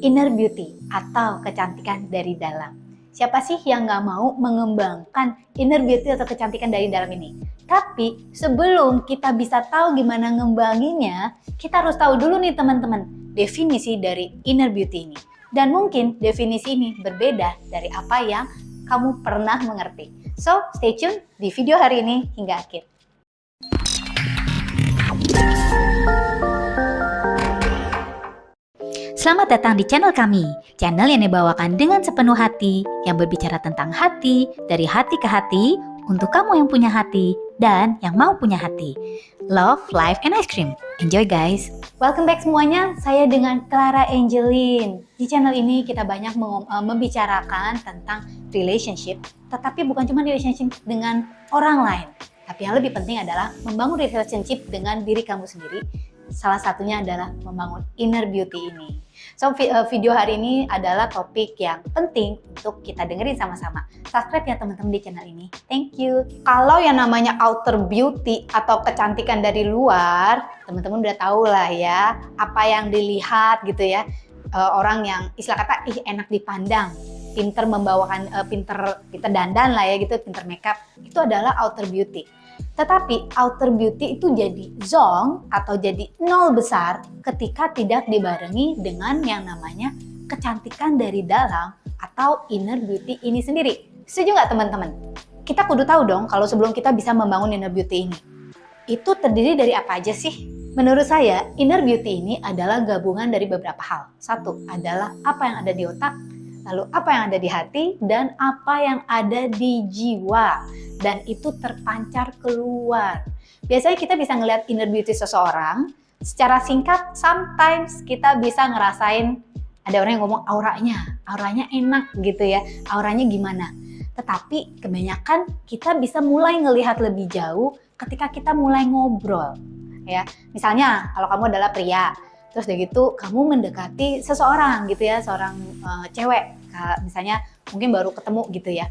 inner beauty atau kecantikan dari dalam. Siapa sih yang nggak mau mengembangkan inner beauty atau kecantikan dari dalam ini? Tapi sebelum kita bisa tahu gimana ngembanginnya, kita harus tahu dulu nih teman-teman, definisi dari inner beauty ini. Dan mungkin definisi ini berbeda dari apa yang kamu pernah mengerti. So, stay tune di video hari ini hingga akhir. Selamat datang di channel kami, channel yang dibawakan dengan sepenuh hati, yang berbicara tentang hati, dari hati ke hati, untuk kamu yang punya hati, dan yang mau punya hati. Love, life, and ice cream. Enjoy guys! Welcome back semuanya, saya dengan Clara Angeline. Di channel ini kita banyak membicarakan tentang relationship, tetapi bukan cuma relationship dengan orang lain. Tapi yang lebih penting adalah membangun relationship dengan diri kamu sendiri. Salah satunya adalah membangun inner beauty ini. So, video hari ini adalah topik yang penting untuk kita dengerin sama-sama. Subscribe ya teman-teman di channel ini. Thank you. Kalau yang namanya outer beauty atau kecantikan dari luar, teman-teman udah tahu lah ya, apa yang dilihat gitu ya. Orang yang istilah kata, enak dipandang, pinter membawakan, pinter dandan lah ya gitu, pinter makeup, itu adalah outer beauty. Tetapi outer beauty itu jadi zong atau jadi nol besar ketika tidak dibarengi dengan yang namanya kecantikan dari dalam atau inner beauty ini sendiri. Setuju nggak teman-teman? Kita kudu tahu dong kalau sebelum kita bisa membangun inner beauty ini. Itu terdiri dari apa aja sih? Menurut saya, inner beauty ini adalah gabungan dari beberapa hal. Satu adalah apa yang ada di otak, lalu apa yang ada di hati, dan apa yang ada di jiwa. Dan itu terpancar keluar. Biasanya kita bisa ngelihat inner beauty seseorang, secara singkat, sometimes kita bisa ngerasain, ada orang yang ngomong auranya enak gitu ya, auranya gimana. Tetapi kebanyakan kita bisa mulai ngelihat lebih jauh ketika kita mulai ngobrol. Ya, misalnya kalau kamu adalah pria, terus udah gitu kamu mendekati seseorang gitu ya, seorang cewek, misalnya mungkin baru ketemu gitu ya.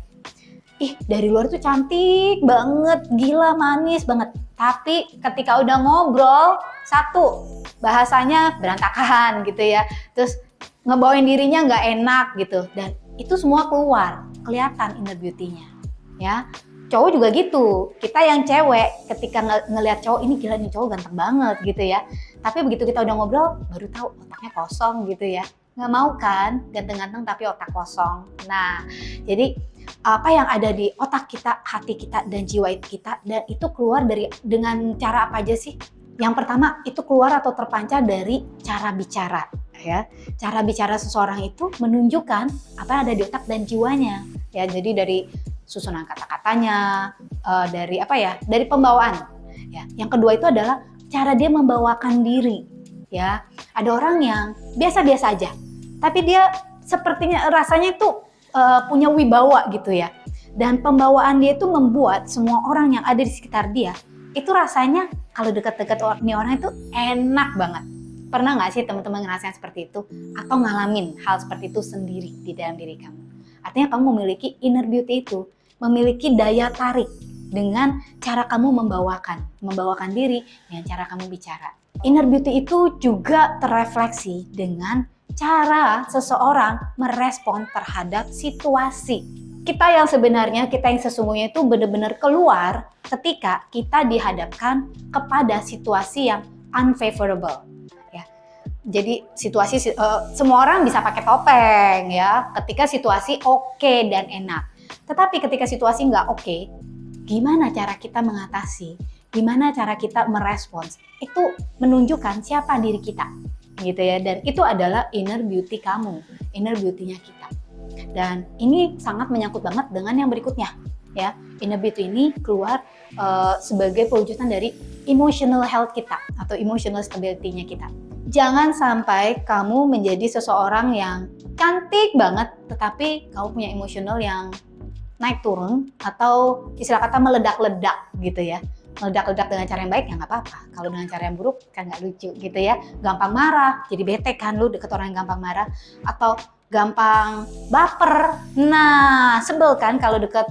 Dari luar tuh cantik banget, gila manis banget. Tapi ketika udah ngobrol, satu, bahasanya berantakan gitu ya. Terus ngebawain dirinya nggak enak gitu. Dan itu semua keluar, kelihatan inner beauty-nya. Ya, cowok juga gitu. Kita yang cewek ketika ngelihat cowok, ini gila nih cowok ganteng banget gitu ya. Tapi begitu kita udah ngobrol, baru tahu otaknya kosong gitu ya. Nggak mau kan ganteng-ganteng tapi otak kosong. Nah, jadi apa yang ada di otak kita, hati kita, dan jiwa kita, dan itu keluar dengan cara apa aja sih? Yang pertama, itu keluar atau terpancar dari cara bicara. Ya, cara bicara seseorang itu menunjukkan apa yang ada di otak dan jiwanya. Ya, jadi dari susunan kata-katanya, dari pembawaan. Ya, yang kedua itu adalah cara dia membawakan diri. Ya, ada orang yang biasa-biasa aja, tapi dia sepertinya rasanya itu punya wibawa gitu ya. Dan pembawaan dia itu membuat semua orang yang ada di sekitar dia itu rasanya kalau dekat-dekat nih orang itu enak banget. Pernah nggak sih teman-teman ngerasain seperti itu? Atau ngalamin hal seperti itu sendiri di dalam diri kamu? Artinya kamu memiliki inner beauty itu, memiliki daya tarik dengan cara kamu membawakan diri dengan cara kamu bicara. Inner beauty itu juga terefleksi dengan cara seseorang merespon terhadap situasi. Kita yang sesungguhnya itu benar-benar keluar ketika kita dihadapkan kepada situasi yang unfavorable. Ya. Jadi situasi semua orang bisa pakai topeng ya, ketika situasi oke dan enak. Tetapi ketika situasi nggak oke, gimana cara kita mengatasi? Gimana cara kita merespons? Itu menunjukkan siapa diri kita. Gitu ya, dan itu adalah inner beauty kamu, inner beauty-nya kita. Dan ini sangat menyangkut banget dengan yang berikutnya ya. Inner beauty ini keluar sebagai perwujudan dari emotional health kita atau emotional stability-nya kita. Jangan sampai kamu menjadi seseorang yang cantik banget tetapi kamu punya emotional yang naik turun atau istilah kata meledak-ledak gitu ya. Meledak-ledak dengan cara yang baik ya nggak apa-apa. Kalau dengan cara yang buruk kan nggak lucu gitu ya. Gampang marah, jadi bete kan lu deket orang yang gampang marah. Atau gampang baper. Nah, sebel kan kalau deket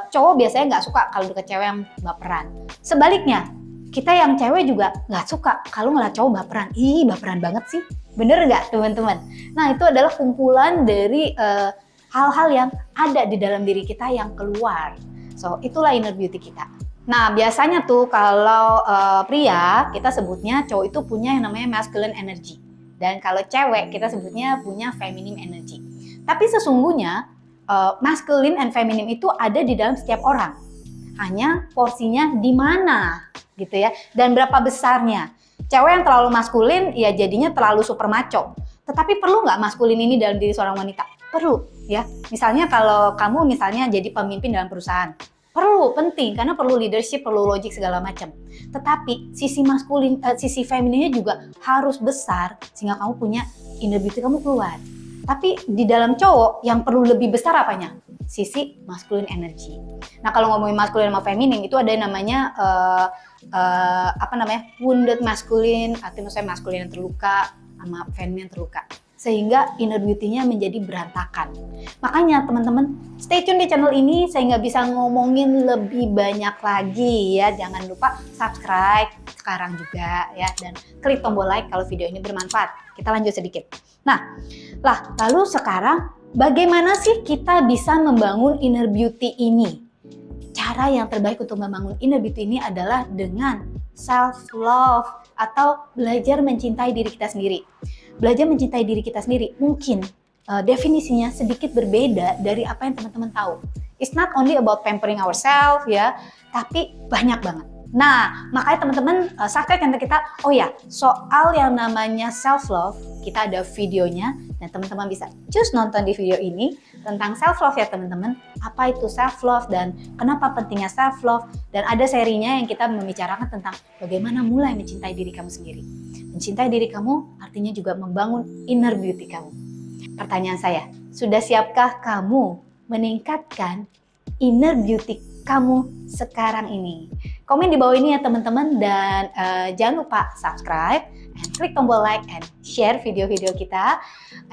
cowok biasanya nggak suka kalau deket cewek yang baperan. Sebaliknya, kita yang cewek juga nggak suka kalau ngeliat cowok baperan. Ih, baperan banget sih. Bener nggak teman-teman? Nah itu adalah kumpulan dari hal-hal yang ada di dalam diri kita yang keluar. So itulah inner beauty kita. Nah biasanya tuh kalau pria kita sebutnya cowok itu punya yang namanya masculine energy. Dan kalau cewek kita sebutnya punya feminine energy. Tapi sesungguhnya masculine and feminine itu ada di dalam setiap orang. Hanya porsinya di mana gitu ya. Dan berapa besarnya. Cewek yang terlalu maskulin ya jadinya terlalu super maco. Tetapi perlu nggak maskulin ini dalam diri seorang wanita? Perlu ya. Misalnya kalau kamu misalnya jadi pemimpin dalam perusahaan. Perlu, penting, karena perlu leadership, perlu logic segala macam. Tetapi sisi maskulin, sisi femininnya juga harus besar sehingga kamu punya inner beauty kamu keluar. Tapi di dalam cowok yang perlu lebih besar apanya? Sisi masculine energy. Nah kalau ngomongin masculine sama feminin itu ada yang namanya wounded masculine, artinya maksudnya masculine yang terluka sama feminin yang terluka. Sehingga inner beauty-nya menjadi berantakan. Makanya teman-teman stay tune di channel ini sehingga bisa ngomongin lebih banyak lagi ya. Jangan lupa subscribe sekarang juga ya dan klik tombol like kalau video ini bermanfaat. Kita lanjut sedikit. Nah, lalu sekarang bagaimana sih kita bisa membangun inner beauty ini? Cara yang terbaik untuk membangun inner beauty ini adalah dengan self love atau belajar mencintai diri kita sendiri. Belajar mencintai diri kita sendiri mungkin definisinya sedikit berbeda dari apa yang teman-teman tahu. It's not only about pampering ourselves ya, tapi banyak banget. Nah, makanya teman-teman subscribe channel kita. Oh ya, soal yang namanya self love, kita ada videonya dan teman-teman bisa cus nonton di video ini tentang self love ya teman-teman. Apa itu self love dan kenapa pentingnya self love, dan ada serinya yang kita membicarakan tentang bagaimana mulai mencintai diri kamu sendiri. Mencintai diri kamu artinya juga membangun inner beauty kamu. Pertanyaan saya, sudah siapkah kamu meningkatkan inner beauty kamu sekarang ini? Komen di bawah ini ya teman-teman, dan jangan lupa subscribe and klik tombol like and share video-video kita,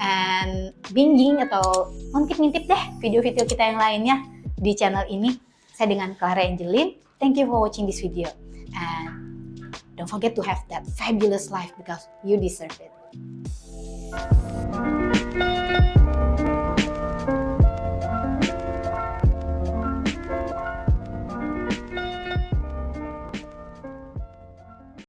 and binging atau ngintip-ngintip deh video-video kita yang lainnya di channel ini. Saya dengan Clara Angeline. Thank you for watching this video and don't forget to have that fabulous life because you deserve it.